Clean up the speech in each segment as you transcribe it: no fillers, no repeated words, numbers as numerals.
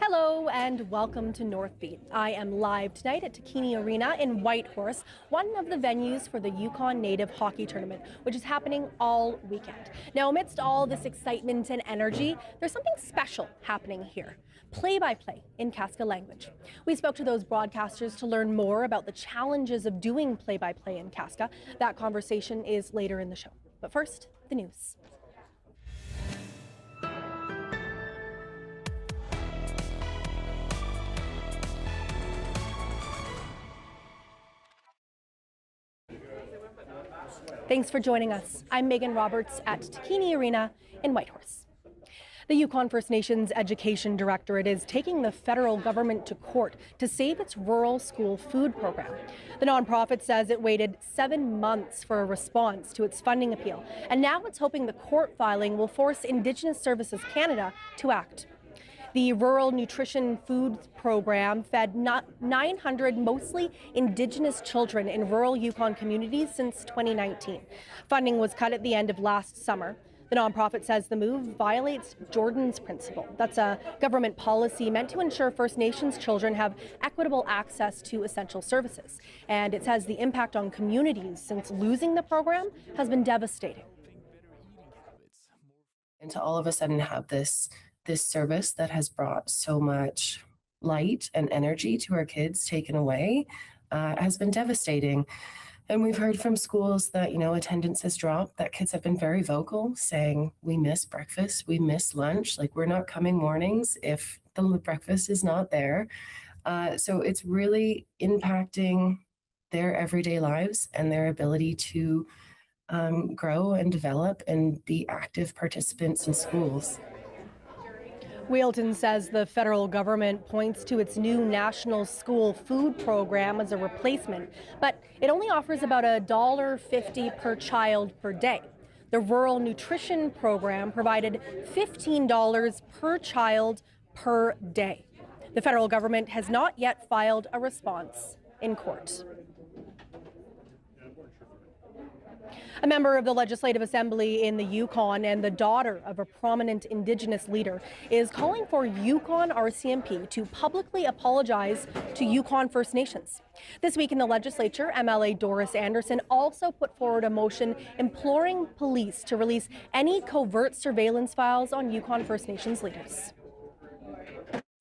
Hello and welcome to Northbeat. I am live tonight at Takini Arena in Whitehorse, one of the venues for the Yukon Native Hockey Tournament, which is happening all weekend. Now, amidst all this excitement and energy, there's something special happening here. Play-by-play in Kaska language. We spoke to those broadcasters to learn more about the challenges of doing play-by-play in Kaska. That conversation is later in the show. But first, the news. Thanks for joining us. I'm Megan Roberts at Takini Arena in Whitehorse. The Yukon First Nations Education Directorate is taking the federal government to court to save its rural school food program. The nonprofit says it waited 7 months for a response to its funding appeal, and now it's hoping the court filing will force Indigenous Services Canada to act. The Rural Nutrition Food Program fed 900 mostly Indigenous children in rural Yukon communities since 2019. Funding was cut at the end of last summer. The nonprofit says the move violates Jordan's Principle. That's a government policy meant to ensure First Nations children have equitable access to essential services. And it says the impact on communities since losing the program has been devastating. And to all of a sudden have this service that has brought so much light and energy to our kids taken away has been devastating. And we've heard from schools that, attendance has dropped, that kids have been very vocal saying, we miss breakfast, we miss lunch, like we're not coming mornings if the breakfast is not there. So it's really impacting their everyday lives and their ability to grow and develop and be active participants in schools. Wheelton says the federal government points to its new national school food program as a replacement, but it only offers about $1.50 per child per day. The Rural Nutrition Program provided $15 per child per day. The federal government has not yet filed a response in court. A member of the Legislative Assembly in the Yukon and the daughter of a prominent Indigenous leader is calling for Yukon RCMP to publicly apologize to Yukon First Nations. This week in the legislature, MLA Doris Anderson also put forward a motion imploring police to release any covert surveillance files on Yukon First Nations leaders.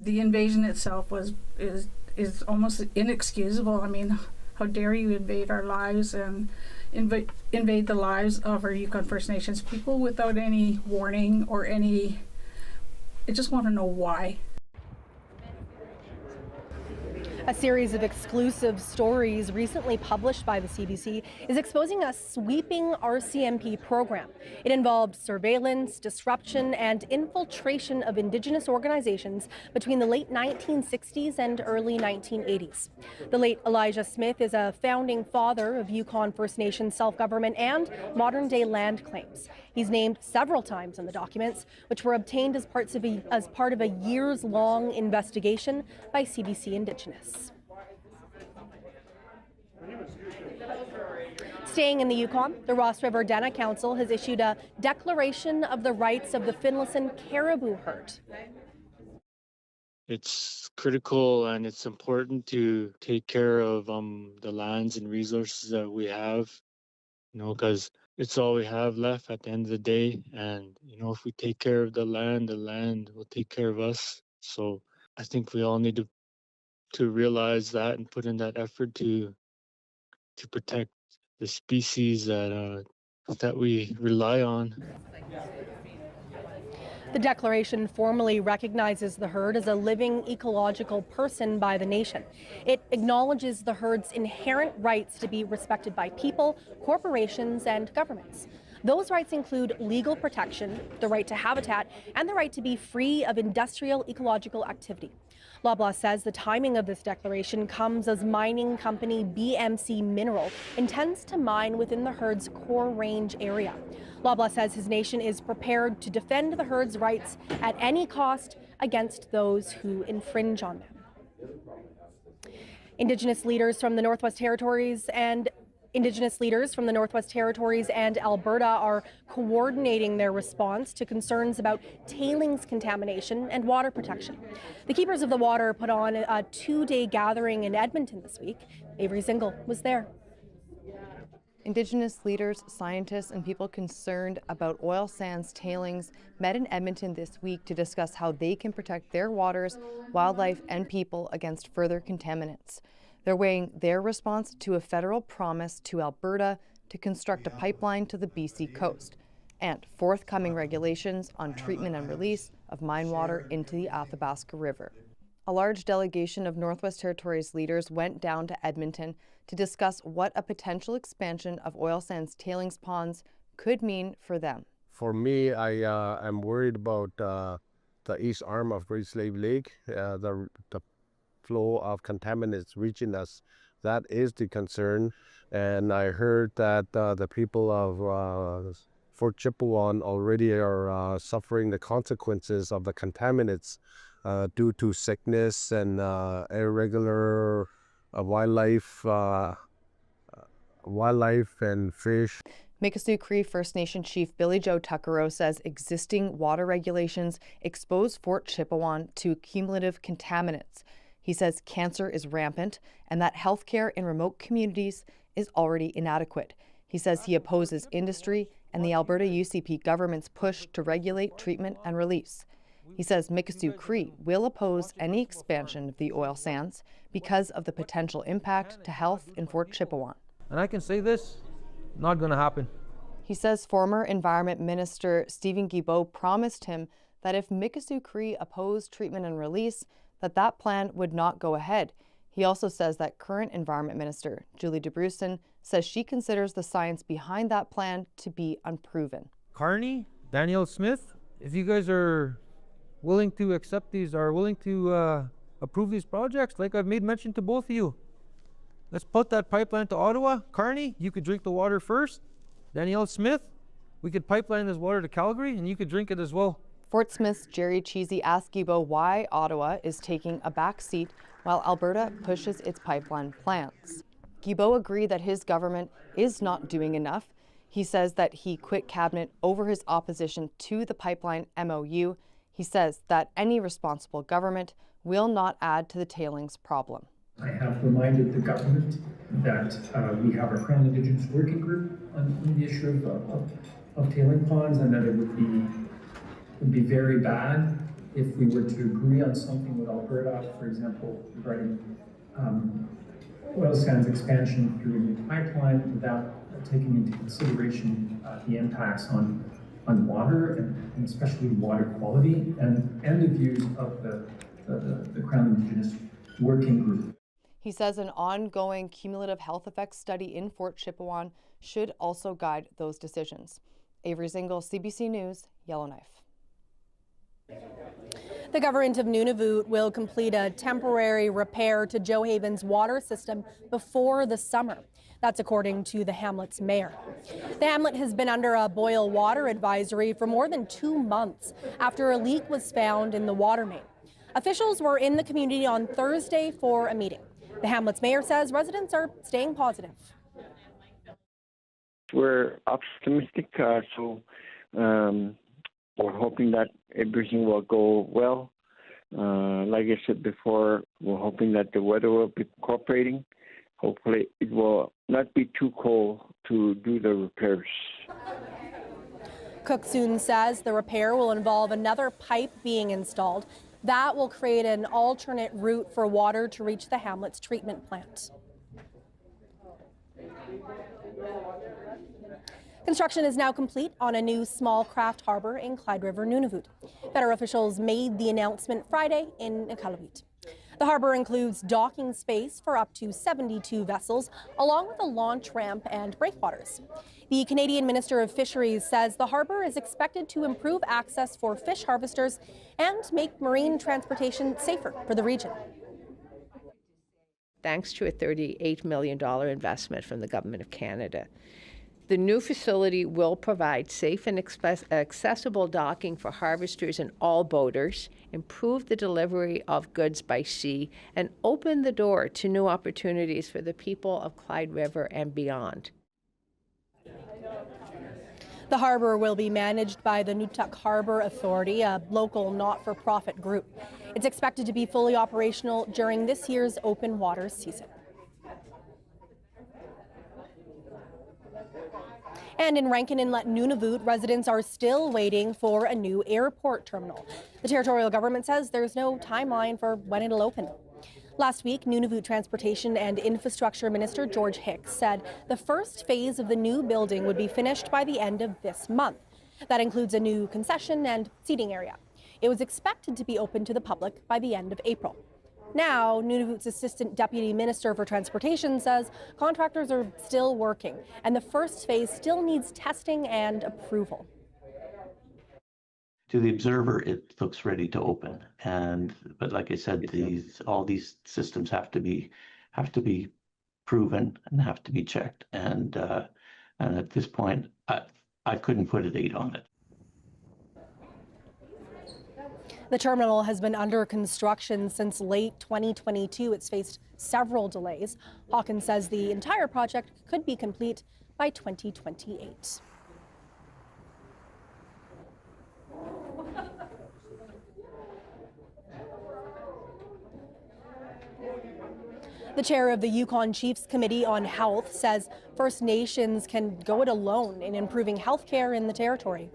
The invasion itself is almost inexcusable. I mean, how dare you invade our lives and invade the lives of our Yukon First Nations people without any warning or I just want to know why. A series of exclusive stories recently published by the CBC is exposing a sweeping RCMP program. It involved surveillance, disruption, and infiltration of Indigenous organizations between the late 1960s and early 1980s. The late Elijah Smith is a founding father of Yukon First Nations self-government and modern-day land claims. He's named several times in the documents, which were obtained as part of a years-long investigation by CBC Indigenous. Staying in the Yukon, the Ross River Dena Council has issued a declaration of the rights of the Finlayson caribou herd. It's critical and it's important to take care of the lands and resources that we have, because it's all we have left at the end of the day. And, if we take care of the land will take care of us. So I think we all need to realize that and put in that effort to protect the species that we rely on. The declaration formally recognizes the herd as a living ecological person by the nation. It acknowledges the herd's inherent rights to be respected by people, corporations, and governments. Those rights include legal protection, the right to habitat, and the right to be free of industrial ecological activity. Loblaw says the timing of this declaration comes as mining company BMC Mineral intends to mine within the herd's core range area. Loblaw says his nation is prepared to defend the herd's rights at any cost against those who infringe on them. Indigenous leaders from the Northwest Territories and Indigenous leaders from the Northwest Territories and Alberta are coordinating their response to concerns about tailings contamination and water protection. The Keepers of the Water put on a two-day gathering in Edmonton this week. Avery Zingle was there. Indigenous leaders, scientists, and people concerned about oil sands tailings met in Edmonton this week to discuss how they can protect their waters, wildlife, and people against further contaminants. They're weighing their response to a federal promise to Alberta to construct a pipeline to the BC coast and forthcoming regulations on treatment and release of mine water into the Athabasca River. A large delegation of Northwest Territories leaders went down to Edmonton to discuss what a potential expansion of oil sands tailings ponds could mean for them. For me, I am worried about the east arm of Great Slave Lake, the flow of contaminants reaching us. That is the concern. And I heard that the people of Fort Chipewyan already are suffering the consequences of the contaminants due to sickness and irregular wildlife and fish. Mikisew Cree First Nation Chief Billy Joe Tuckero says existing water regulations expose Fort Chipewyan to cumulative contaminants. He says cancer is rampant and that healthcare in remote communities is already inadequate. He says he opposes industry and the Alberta UCP government's push to regulate treatment and release. He says Mikisew Cree will oppose any expansion of the oil sands because of the potential impact to health in Fort Chipewyan. And I can say this, not going to happen. He says former Environment Minister Stephen Guilbeault promised him that if Mikisew Cree opposed treatment and release, that plan would not go ahead. He also says that current Environment Minister Julie DeBruson says she considers the science behind that plan to be unproven. Carney, Danielle Smith, if you guys are willing to accept these, are willing to approve these projects, like I've made mention to both of you, let's put that pipeline to Ottawa. Carney, you could drink the water first. Danielle Smith, we could pipeline this water to Calgary and you could drink it as well. Fort Smith's Jerry Cheesy asked Guilbeault why Ottawa is taking a back seat while Alberta pushes its pipeline plans. Guilbeault agreed that his government is not doing enough. He says that he quit cabinet over his opposition to the pipeline MOU. He says that any responsible government will not add to the tailings problem. I have reminded the government that we have a Crown Indigenous working group on the issue of tailing ponds, and that it would be very bad if we were to agree on something with Alberta, for example, regarding oil sands expansion through a new pipeline, without taking into consideration the impacts on water and especially water quality and the views of the Crown Indigenous working group. He says an ongoing cumulative health effects study in Fort Chipewyan should also guide those decisions. Avery Zingle, CBC News, Yellowknife. The government of Nunavut will complete a temporary repair to Joe Haven's water system before the summer. That's according to the hamlet's mayor. The hamlet has been under a boil water advisory for more than 2 months after a leak was found in the water main. Officials were in the community on Thursday for a meeting. The hamlet's mayor says residents are staying positive. We're optimistic, so we're hoping that everything will go well. Like I said before, we're hoping that the weather will be cooperating. Hopefully it will not be too cold to do the repairs. Cook soon says the repair will involve another pipe being installed. That will create an alternate route for water to reach the hamlet's treatment plant. Construction is now complete on a new small craft harbor in Clyde River, Nunavut. Federal officials made the announcement Friday in Iqaluit. The harbor includes docking space for up to 72 vessels, along with a launch ramp and breakwaters. The Canadian Minister of Fisheries says the harbor is expected to improve access for fish harvesters and make marine transportation safer for the region. Thanks to a $38 million investment from the Government of Canada, The new facility will provide safe and accessible docking for harvesters and all boaters, improve the delivery of goods by sea, and open the door to new opportunities for the people of Clyde River and beyond. The harbor will be managed by the Nutuk Harbor Authority, a local not-for-profit group. It's expected to be fully operational during this year's open waters season. And in Rankin Inlet, Nunavut, residents are still waiting for a new airport terminal. The territorial government says there's no timeline for when it'll open. Last week, Nunavut Transportation and Infrastructure Minister George Hicks said the first phase of the new building would be finished by the end of this month. That includes a new concession and seating area. It was expected to be open to the public by the end of April. Now, Nunavut's Assistant Deputy Minister for Transportation says contractors are still working, and the first phase still needs testing and approval. To the observer, it looks ready to open, but like I said, all these systems have to be proven and have to be checked, and at this point, I couldn't put a date on it. The terminal has been under construction since late 2022. It's faced several delays. Hawkins says the entire project could be complete by 2028. The chair of the Yukon Chiefs Committee on Health says First Nations can go it alone in improving health care in the territory.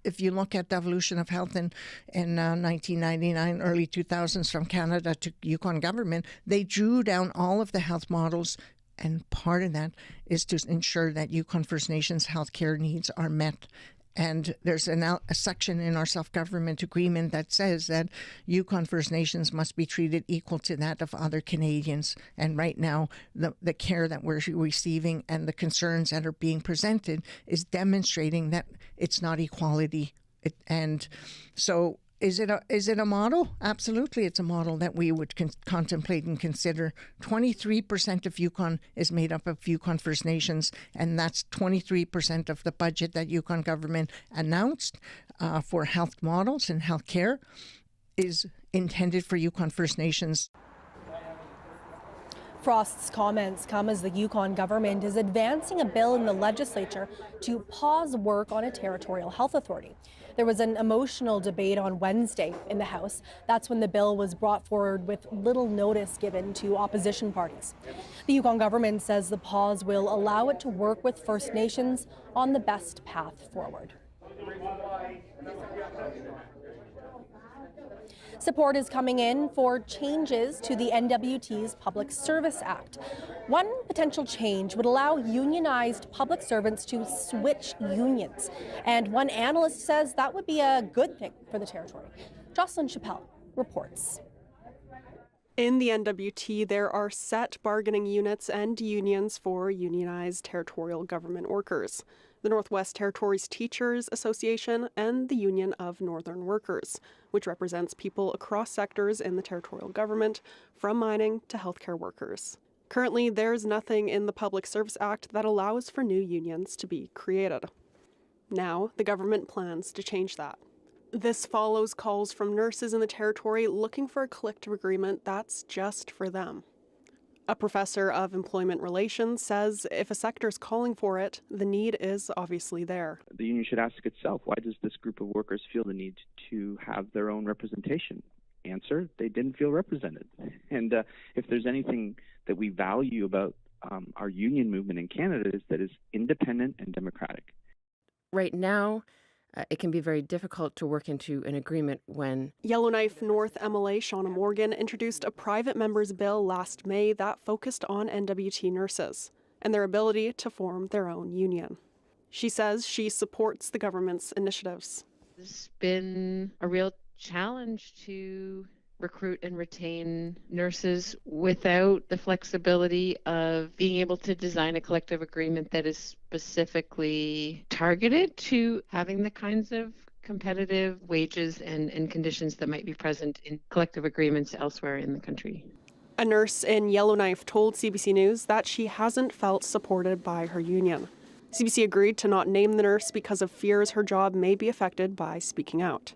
If you look at the evolution of health in 1999, early 2000s from Canada to Yukon government, they drew down all of the health models, and part of that is to ensure that Yukon First Nations healthcare needs are met. And there's a section in our self-government agreement that says that Yukon First Nations must be treated equal to that of other Canadians. And right now, the care that we're receiving and the concerns that are being presented is demonstrating that it's not equality. And so is it a model? Absolutely, it's a model that we would contemplate and consider. 23% of Yukon is made up of Yukon First Nations, and that's 23% of the budget that Yukon government announced for health models and health care is intended for Yukon First Nations. Frost's comments come as the Yukon government is advancing a bill in the legislature to pause work on a territorial health authority. There was an emotional debate on Wednesday in the House. That's when the bill was brought forward with little notice given to opposition parties. The Yukon government says the pause will allow it to work with First Nations on the best path forward. Support is coming in for changes to the NWT's Public Service Act. One potential change would allow unionized public servants to switch unions. And one analyst says that would be a good thing for the territory. Jocelyn Chappelle reports. In the NWT, there are set bargaining units and unions for unionized territorial government workers. The Northwest Territories Teachers Association and the Union of Northern Workers, which represents people across sectors in the territorial government, from mining to healthcare workers. Currently, there's nothing in the Public Service Act that allows for new unions to be created. Now, the government plans to change that. This follows calls from nurses in the territory looking for a collective agreement that's just for them. A professor of employment relations says if a sector is calling for it, the need is obviously there. The union should ask itself, why does this group of workers feel the need to have their own representation? Answer, they didn't feel represented. And if there's anything that we value about our union movement in Canada is that it's independent and democratic. Right now, it can be very difficult to work into an agreement when Yellowknife North MLA Shauna Morgan introduced a private member's bill last May that focused on NWT nurses and their ability to form their own union. She says she supports the government's initiatives. It's been a real challenge to recruit and retain nurses without the flexibility of being able to design a collective agreement that is specifically targeted to having the kinds of competitive wages and conditions that might be present in collective agreements elsewhere in the country. A nurse in Yellowknife told CBC News that she hasn't felt supported by her union. CBC agreed to not name the nurse because of fears her job may be affected by speaking out.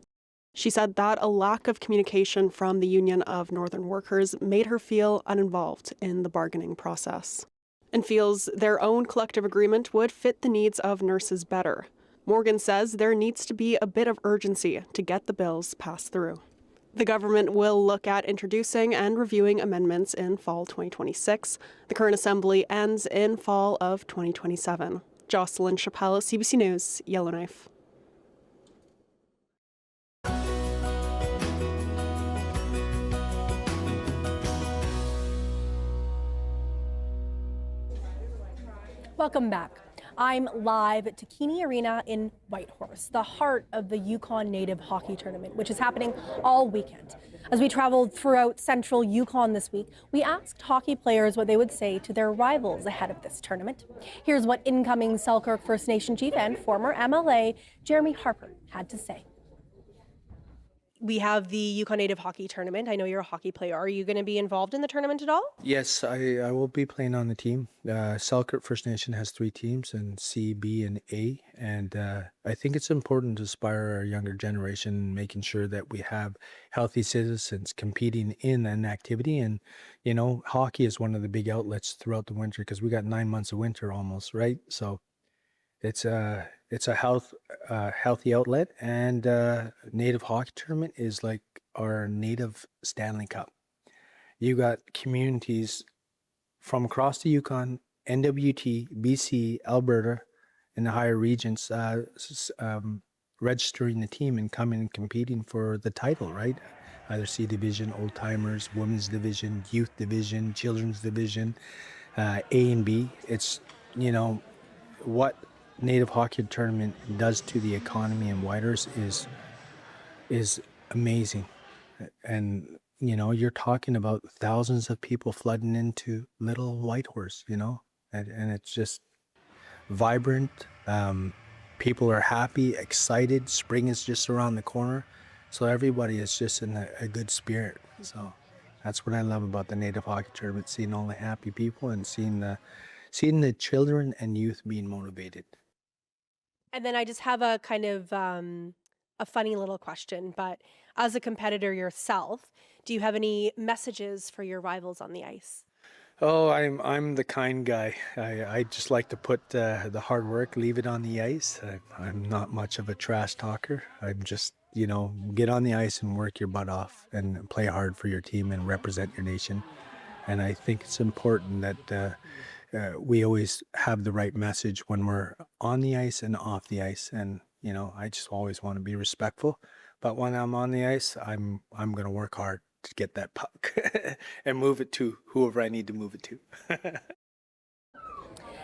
She said that a lack of communication from the Union of Northern Workers made her feel uninvolved in the bargaining process, and feels their own collective agreement would fit the needs of nurses better. Morgan says there needs to be a bit of urgency to get the bills passed through. The government will look at introducing and reviewing amendments in fall 2026. The current assembly ends in fall of 2027. Jocelyn Chappelle, CBC News, Yellowknife. Welcome back. I'm live at Takini Arena in Whitehorse, the heart of the Yukon Native Hockey Tournament, which is happening all weekend. As we traveled throughout central Yukon this week, we asked hockey players what they would say to their rivals ahead of this tournament. Here's what incoming Selkirk First Nation chief and former MLA Jeremy Harper had to say. We have the Yukon Native Hockey Tournament. I know you're a hockey player. Are you going to be involved in the tournament at all? Yes, I will be playing on the team. Selkirk First Nation has 3 teams, and C, B, and A. And I think it's important to inspire our younger generation, making sure that we have healthy citizens competing in an activity. And, you know, hockey is one of the big outlets throughout the winter because we got 9 months of winter almost, right? So it's a healthy outlet, and Native Hockey Tournament is like our native Stanley Cup. You got communities from across the Yukon, NWT, BC, Alberta, and the higher regions registering the team and coming and competing for the title, right? Either C Division, Old Timers, Women's Division, Youth Division, Children's Division, A and B. It's, you know, what Native Hockey Tournament does to the economy in Whitehorse is amazing. And, you know, you're talking about thousands of people flooding into little Whitehorse, you know, and it's just vibrant. People are happy, excited. Spring is just around the corner. So everybody is just in a good spirit. So that's what I love about the Native Hockey Tournament, seeing all the happy people and seeing the children and youth being motivated. And then I just have a kind of a funny little question, but as a competitor yourself, do you have any messages for your rivals on the ice? Oh, I'm the kind guy. I just like to put the hard work, leave it on the ice. I'm not much of a trash talker. I'm just, you know, get on the ice and work your butt off and play hard for your team and represent your nation. And I think it's important that we always have the right message when we're on the ice and off the ice. And, you know, I just always want to be respectful. But when I'm on the ice, I'm going to work hard to get that puck and move it to whoever I need to move it to.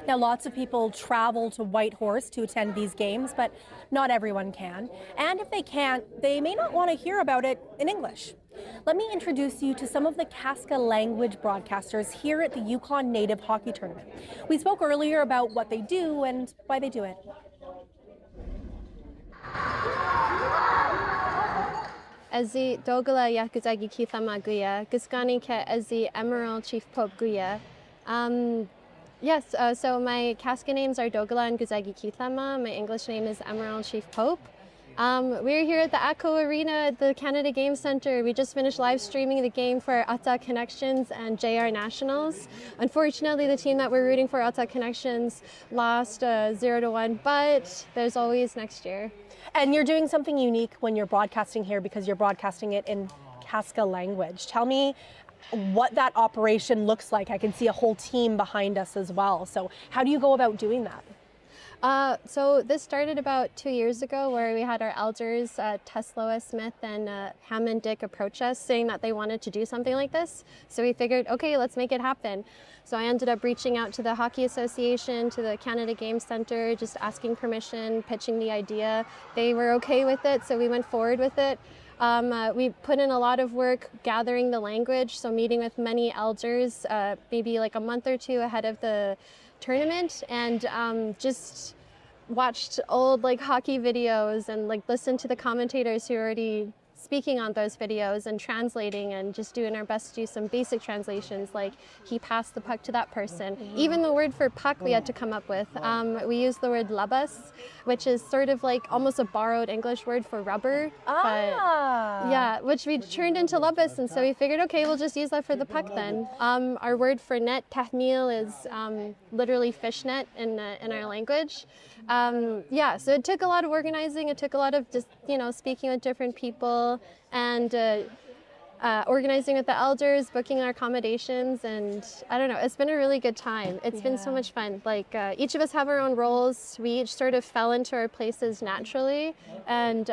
Now, lots of people travel to Whitehorse to attend these games, but not everyone can. And if they can't, they may not want to hear about it in English. Let me introduce you to some of the Kaska language broadcasters here at the Yukon Native Hockey Tournament. We spoke earlier about what they do and why they do it. Ezi dogala yakuzagi kithama guya, guskani ke ezi emerald chief pope guya. Yes, so my Kaska names are Dogala and Guzagi Kithama. My English name is Emerald Chief Pope. We're here at the ACO Arena at the Canada Game Centre. We just finished live streaming the game for Ata Connections and JR Nationals. Unfortunately, the team that we're rooting for, Ata Connections, lost 0-1, but there's always next year. And you're doing something unique when you're broadcasting here because you're broadcasting it in Kaska language. Tell me what that operation looks like. I can see a whole team behind us as well. So how do you go about doing that? So this started about 2 years ago where we had our elders, Testloah Smith and Hammond Dick, approach us saying that they wanted to do something like this. So we figured, okay, let's make it happen. So I ended up reaching out to the Hockey Association, to the Canada Game Centre, just asking permission, pitching the idea. They were okay with it, so we went forward with it. We put in a lot of work gathering the language, so meeting with many elders, maybe like a month or two ahead of the tournament, and just watched old hockey videos and listened to the commentators who already speaking on those videos and translating and just doing our best to do some basic translations, like he passed the puck to that person. Even the word for puck we had to come up with. We used the word labas, which is sort of like almost a borrowed English word for rubber. But, yeah, which we turned into labas, and so we figured, okay, we'll just use that for the puck then. Our word for net, tahmil, is literally fishnet in our language. Yeah, so it took a lot of organizing. It took a lot of just, speaking with different people and organizing with the elders, booking our accommodations, and I don't know, it's been a really good time. It's been so much fun. Like each of us have our own roles. We each sort of fell into our places naturally, and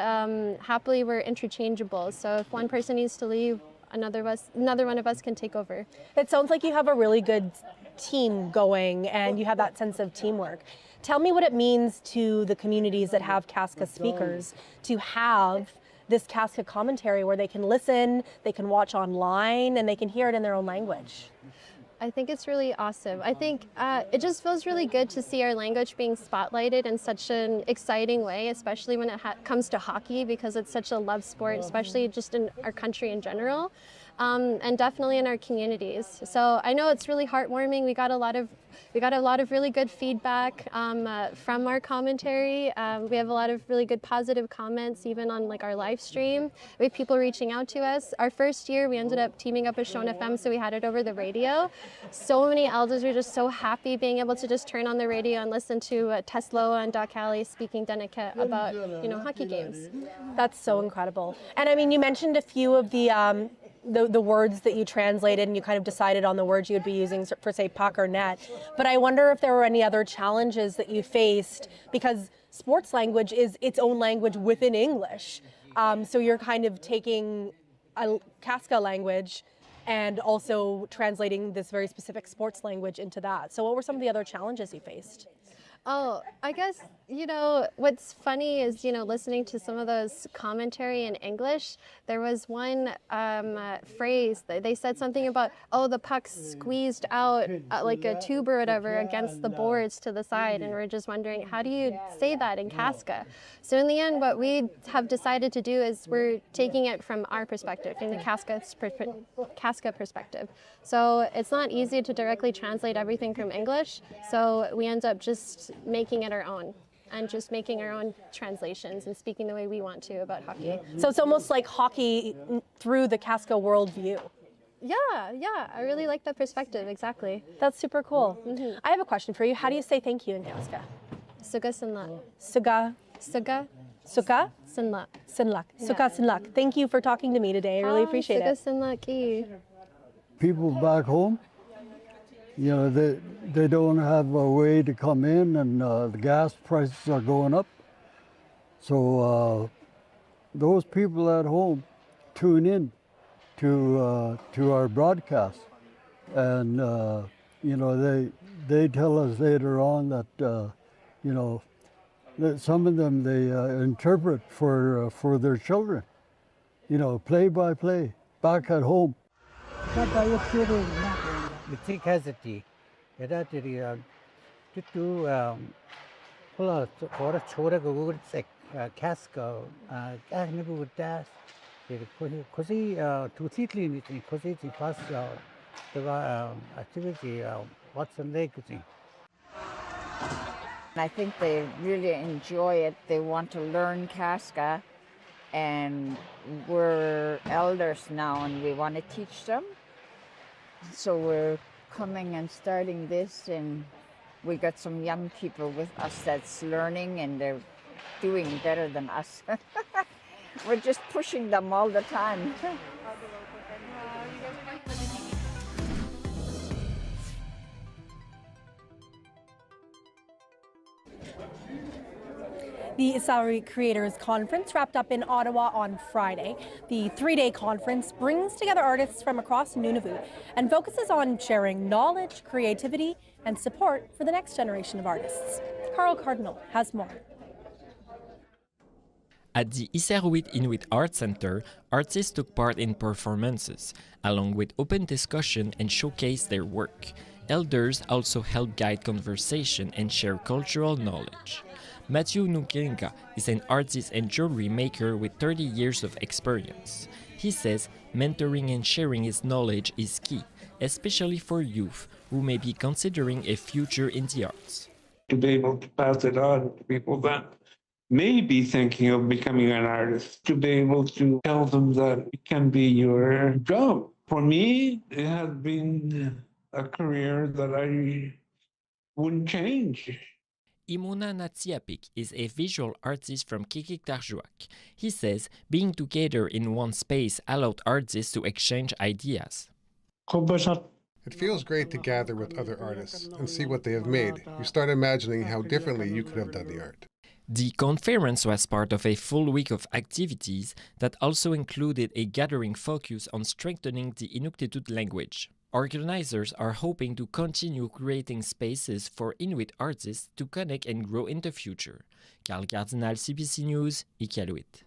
happily we're interchangeable. So if one person needs to leave, another one of us can take over. It sounds like you have a really good team going and you have that sense of teamwork. Tell me what it means to the communities that have Kaska speakers to have this Kaska commentary where they can listen, they can watch online, and they can hear it in their own language. I think it's really awesome. I think it just feels really good to see our language being spotlighted in such an exciting way, especially when it comes to hockey, because it's such a loved sport, especially just in our country in general, and definitely in our communities. So I know it's really heartwarming. We got a lot of really good feedback from our commentary. We have a lot of really good positive comments, even on like our live stream. We have people reaching out to us. Our first year, we ended up teaming up with Shone FM, so we had it over the radio. So many elders were just so happy being able to just turn on the radio and listen to Testloah and Doc Alley speaking Daniket about hockey games. That's so incredible. And I mean, you mentioned a few of the words that you translated, and you kind of decided on the words you would be using for, say, puck or net. But I wonder if there were any other challenges that you faced, because sports language is its own language within English. So you're kind of taking a Kaska language and also translating this very specific sports language into that. So what were some of the other challenges you faced? Oh, I guess, what's funny is, listening to some of those commentary in English, there was one phrase, they said something about, the puck's squeezed out like a tube or whatever against the boards to the side, and we're just wondering, how do you say that in Kaska? So in the end, what we have decided to do is we're taking it from our perspective, from the Kaska perspective. So it's not easy to directly translate everything from English, so we end up just making it our own and just making our own translations and speaking the way we want to about hockey. So it's almost like hockey through the Kaska worldview. Yeah, I really like that perspective, exactly. That's super cool. Mm-hmm. I have a question for you. How do you say thank you in Kaska? Suga sinlak. Suga. Suga. Suka? Sinlak. Sinlak. Suka sinlak. Thank you for talking to me today. I really appreciate it. Suga sinlak. People back home, they don't have a way to come in, and the gas prices are going up. So those people at home tune in to our broadcast, and they tell us later on that that some of them they interpret for their children, play by play back at home. I think they really enjoy it. They want to learn Kaska, and we're elders now and we want to teach them. So we're coming and starting this, and we got some young people with us that's learning, and they're doing better than us. We're just pushing them all the time. The Issauri Creators Conference wrapped up in Ottawa on Friday. The three-day conference brings together artists from across Nunavut and focuses on sharing knowledge, creativity, and support for the next generation of artists. Carl Cardinal has more. At the Iseruit Inuit Art Center, artists took part in performances, along with open discussion and showcased their work. Elders also helped guide conversation and share cultural knowledge. Matthew Nukenka is an artist and jewelry maker with 30 years of experience. He says mentoring and sharing his knowledge is key, especially for youth who may be considering a future in the arts. To be able to pass it on to people that may be thinking of becoming an artist, to be able to tell them that it can be your job. For me, it has been a career that I wouldn't change. Imona Natsiapik is a visual artist from Kikiktarjuak. He says being together in one space allowed artists to exchange ideas. It feels great to gather with other artists and see what they have made. You start imagining how differently you could have done the art. The conference was part of a full week of activities that also included a gathering focus on strengthening the Inuktitut language. Organizers are hoping to continue creating spaces for Inuit artists to connect and grow in the future. Carl Cardinal, CBC News, Iqaluit.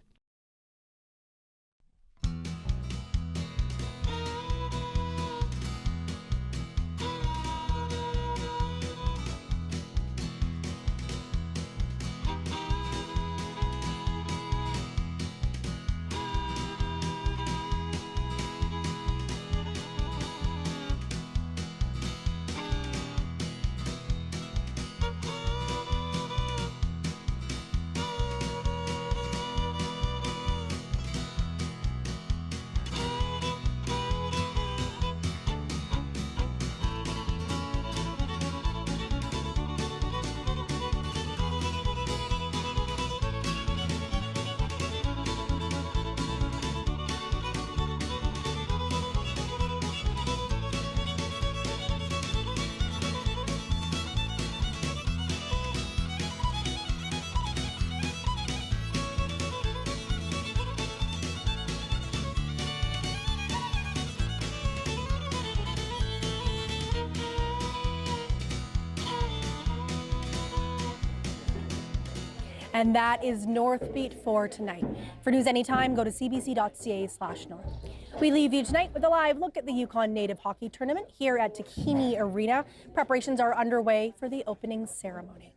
And that is Northbeat for tonight. For news anytime, go to cbc.ca/north. We leave you tonight with a live look at the Yukon Native Hockey Tournament here at Takini Arena. Preparations are underway for the opening ceremony.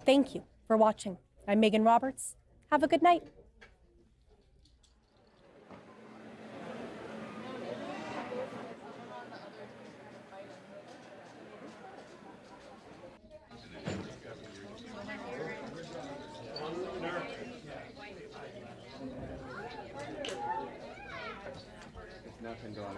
Thank you for watching. I'm Megan Roberts. Have a good night. Nothing going on.